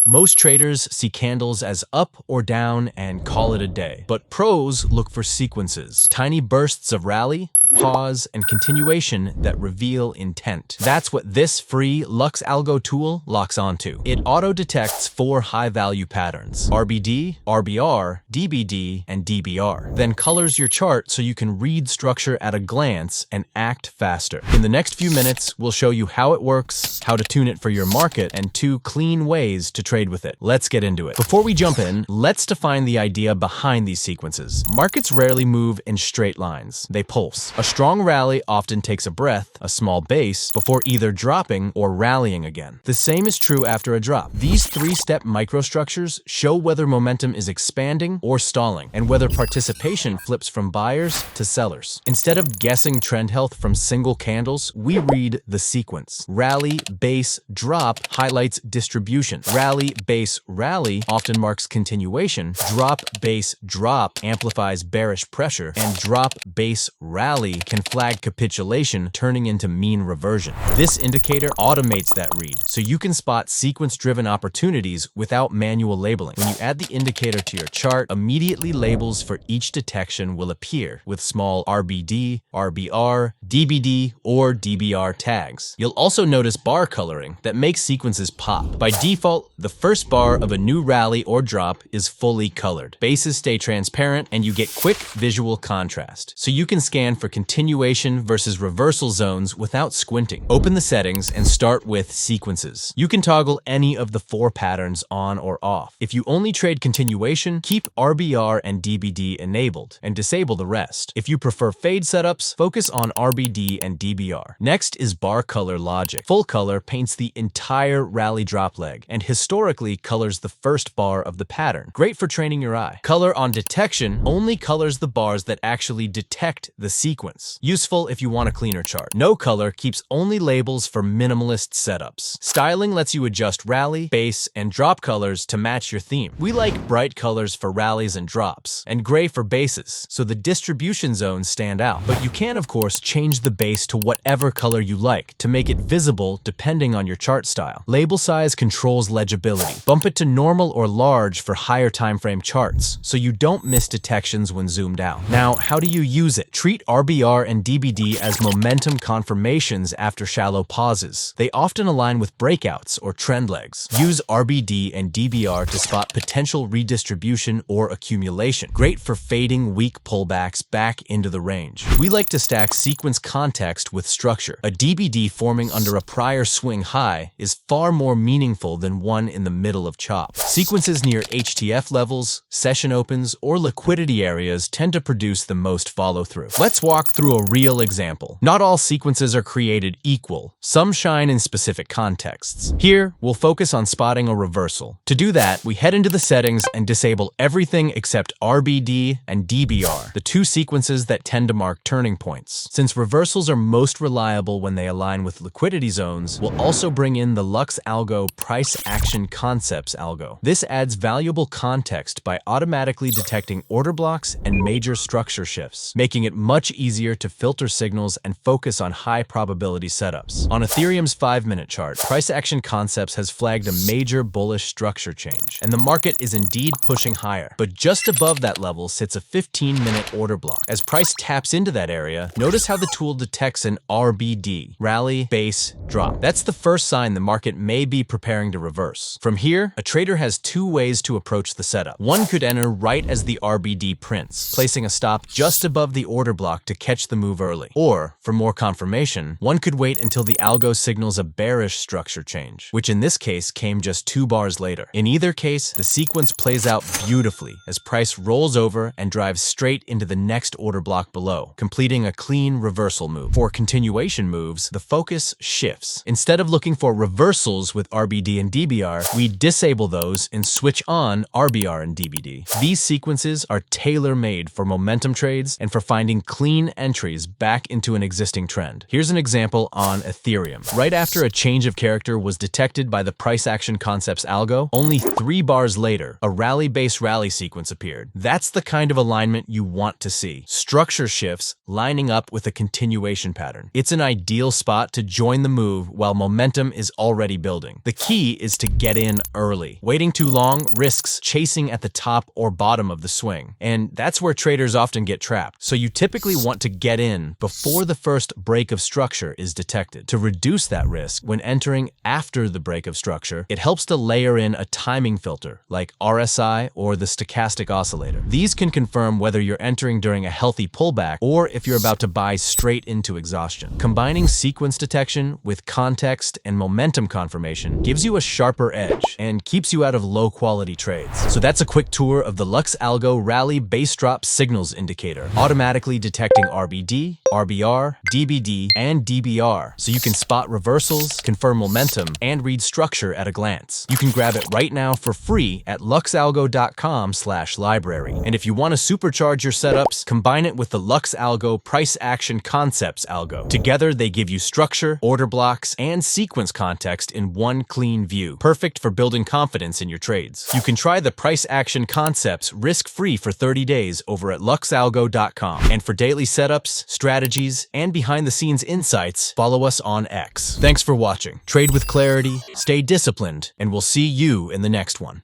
Most traders see candles as up or down and call it a day. But pros look for sequences, tiny bursts of rally, pause, and continuation that reveal intent. That's what this free LuxAlgo tool locks onto. It auto-detects 4 high-value patterns: RBD, RBR, DBD, and DBR. Then colors your chart so you can read structure at a glance and act faster. In the next few minutes, we'll show you how it works, how to tune it for your market, and 2 clean ways to trade with it. Let's get into it. Before we jump in, let's define the idea behind these sequences. Markets rarely move in straight lines. They pulse. A strong rally often takes a breath, a small base, before either dropping or rallying again. The same is true after a drop. These 3-step microstructures show whether momentum is expanding or stalling, and whether participation flips from buyers to sellers. Instead of guessing trend health from single candles, we read the sequence. Rally, base, drop highlights distribution. Rally, base, rally often marks continuation. Drop, base, drop amplifies bearish pressure, and drop, base, rally can flag capitulation, turning into mean reversion. This indicator automates that read, so you can spot sequence-driven opportunities without manual labeling. When you add the indicator to your chart, immediately labels for each detection will appear with small RBD, RBR, DBD, or DBR tags. You'll also notice bar coloring that makes sequences pop. By default, the first bar of a new rally or drop is fully colored. Bases stay transparent, and you get quick visual contrast, so you can scan for continuation versus reversal zones without squinting. Open the settings and start with sequences. You can toggle any of the 4 patterns on or off. If you only trade continuation, keep RBR and DBD enabled and disable the rest. If you prefer fade setups, focus on RBD and DBR. Next is bar color logic. Full color paints the entire rally drop leg and historically colors the first bar of the pattern. Great for training your eye. Color on detection only colors the bars that actually detect the sequence. Useful if you want a cleaner chart. No color keeps only labels for minimalist setups. Styling lets you adjust rally, base, and drop colors to match your theme. We like bright colors for rallies and drops, and gray for bases, so the distribution zones stand out. But you can, of course, change the base to whatever color you like to make it visible depending on your chart style. Label size controls legibility. Bump it to normal or large for higher timeframe charts, so you don't miss detections when zoomed out. Now, how do you use it? Treat RBR and DBD as momentum confirmations after shallow pauses. They often align with breakouts or trend legs. Use RBD and DBR to spot potential redistribution or accumulation. Great for fading weak pullbacks back into the range. We like to stack sequence context with structure. A DBD forming under a prior swing high is far more meaningful than one in the middle of chop. Sequences near HTF levels, session opens, or liquidity areas tend to produce the most follow-through. Let's walk through a real example. Not all sequences are created equal. Some shine in specific contexts. Here, we'll focus on spotting a reversal. To do that, we head into the settings and disable everything except RBD and DBR, the 2 sequences that tend to mark turning points. Since reversals are most reliable when they align with liquidity zones, we'll also bring in the LuxAlgo Price Action Concepts algo. This adds valuable context by automatically detecting order blocks and major structure shifts, making it much easier to filter signals and focus on high probability setups. On Ethereum's 5-minute chart, Price Action Concepts has flagged a major bullish structure change, and the market is indeed pushing higher. But just above that level sits a 15-minute order block. As price taps into that area, notice how the tool detects an RBD, rally, base, drop. That's the first sign the market may be preparing to reverse. From here, a trader has 2 ways to approach the setup. One could enter right as the RBD prints, placing a stop just above the order block to catch the move early. Or, for more confirmation, one could wait until the algo signals a bearish structure change, which in this case came just 2 bars later. In either case, the sequence plays out beautifully as price rolls over and drives straight into the next order block below, completing a clean reversal move. For continuation moves, the focus shifts. Instead of looking for reversals with RBD and DBR, we disable those and switch on RBR and DBD. These sequences are tailor-made for momentum trades and for finding clean entries back into an existing trend. Here's an example on Ethereum. Right after a change of character was detected by the Price Action Concepts algo, only 3 bars later, a rally-based rally sequence appeared. That's the kind of alignment you want to see. Structure shifts lining up with a continuation pattern. It's an ideal spot to join the move while momentum is already building. The key is to get get in early. Waiting too long risks chasing at the top or bottom of the swing, and that's where traders often get trapped. So you typically want to get in before the first break of structure is detected. To reduce that risk, when entering after the break of structure, it helps to layer in a timing filter like RSI or the stochastic oscillator. These can confirm whether you're entering during a healthy pullback or if you're about to buy straight into exhaustion. Combining sequence detection with context and momentum confirmation gives you a sharper edge and keeps you out of low-quality trades. So that's a quick tour of the LuxAlgo Rally Base Drop Signals Indicator, automatically detecting RBD, RBR, DBD, and DBR, so you can spot reversals, confirm momentum, and read structure at a glance. You can grab it right now for free at luxalgo.com/library. And if you want to supercharge your setups, combine it with the LuxAlgo Price Action Concepts algo. Together, they give you structure, order blocks, and sequence context in one clean view, perfect for building confidence in your trades. You can try the Price Action Concepts risk-free for 30 days over at luxalgo.com. And for daily setups, strategies, and behind-the-scenes insights, follow us on X. Thanks for watching. Trade with clarity, stay disciplined, and we'll see you in the next one.